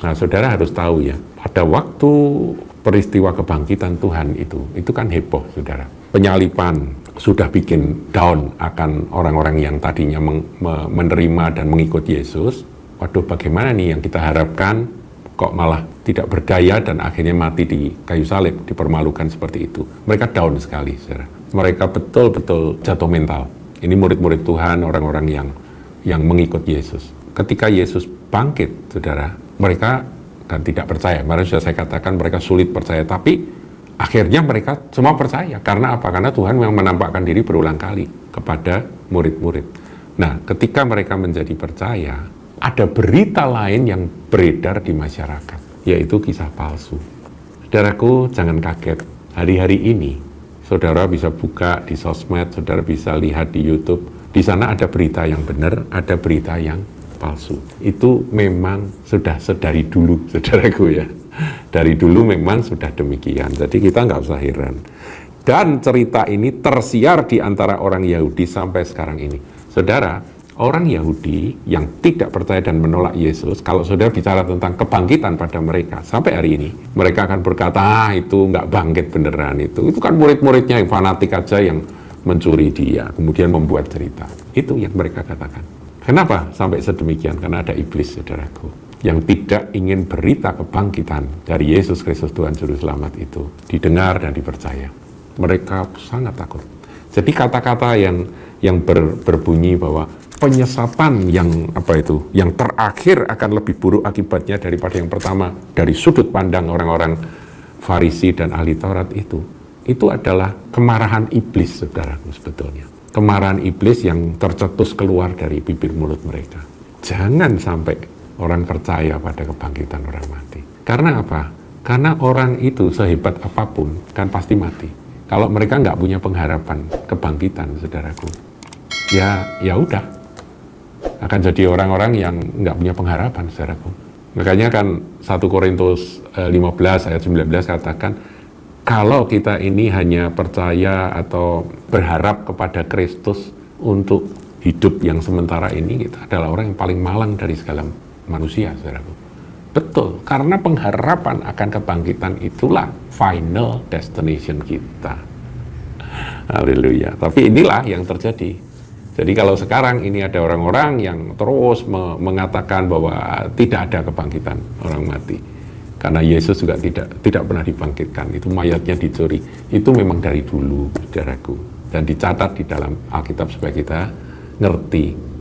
Nah, saudara harus tahu ya, pada waktu peristiwa kebangkitan Tuhan itu kan heboh, saudara. Penyalipan sudah bikin down akan orang-orang yang tadinya menerima dan mengikut Yesus. Waduh, bagaimana nih yang kita harapkan kok malah tidak berdaya dan akhirnya mati di kayu salib, dipermalukan seperti itu. Mereka down sekali, saudara. Mereka betul-betul jatuh mental. Ini murid-murid Tuhan, orang-orang yang mengikut Yesus. Ketika Yesus bangkit, saudara, mereka dan tidak percaya. Kemarin sudah saya katakan mereka sulit percaya, tapi akhirnya mereka semua percaya. Karena apa? Karena Tuhan memang menampakkan diri berulang kali kepada murid-murid. Nah, ketika mereka menjadi percaya, ada berita lain yang beredar di masyarakat, yaitu kisah palsu. Saudaraku, jangan kaget. Hari-hari ini, saudara bisa buka di sosmed, saudara bisa lihat di YouTube. Di sana ada berita yang benar, ada berita yang palsu. Itu memang sudah sedari dulu, saudaraku ya. Dari dulu memang sudah demikian. Jadi kita nggak usah heran. Dan cerita ini tersiar di antara orang Yahudi sampai sekarang ini. Saudara, orang Yahudi yang tidak percaya dan menolak Yesus, kalau saudara bicara tentang kebangkitan pada mereka, sampai hari ini, mereka akan berkata, itu nggak bangkit beneran itu. Itu kan murid-muridnya yang fanatik aja yang mencuri dia, kemudian membuat cerita. Itu yang mereka katakan. Kenapa sampai sedemikian? Karena ada iblis, saudaraku, yang tidak ingin berita kebangkitan dari Yesus Kristus Tuhan Juru Selamat itu didengar dan dipercaya. Mereka sangat takut. Jadi kata-kata yang berbunyi bahwa penyesatan yang terakhir akan lebih buruk akibatnya daripada yang pertama dari sudut pandang orang-orang Farisi dan ahli Taurat itu adalah kemarahan iblis, saudaraku, sebetulnya. Kemarahan iblis yang tercetus keluar dari bibir mulut mereka. Jangan sampai orang percaya pada kebangkitan orang mati. Karena apa? Karena orang itu sehebat apapun kan pasti mati. Kalau mereka nggak punya pengharapan kebangkitan, saudaraku, ya udah, akan jadi orang-orang yang nggak punya pengharapan, saudaraku. Makanya kan 1 Korintus 15 ayat 19 katakan, kalau kita ini hanya percaya atau berharap kepada Kristus untuk hidup yang sementara ini, kita adalah orang yang paling malang dari segala manusia, saudaraku. Betul, karena pengharapan akan kebangkitan itulah final destination kita. Haleluya. Tapi inilah yang terjadi. Jadi kalau sekarang ini ada orang-orang yang terus mengatakan bahwa tidak ada kebangkitan orang mati, karena Yesus juga tidak pernah dibangkitkan, itu mayatnya dicuri. Itu memang dari dulu, saudaraku, dan dicatat di dalam Alkitab supaya kita ngerti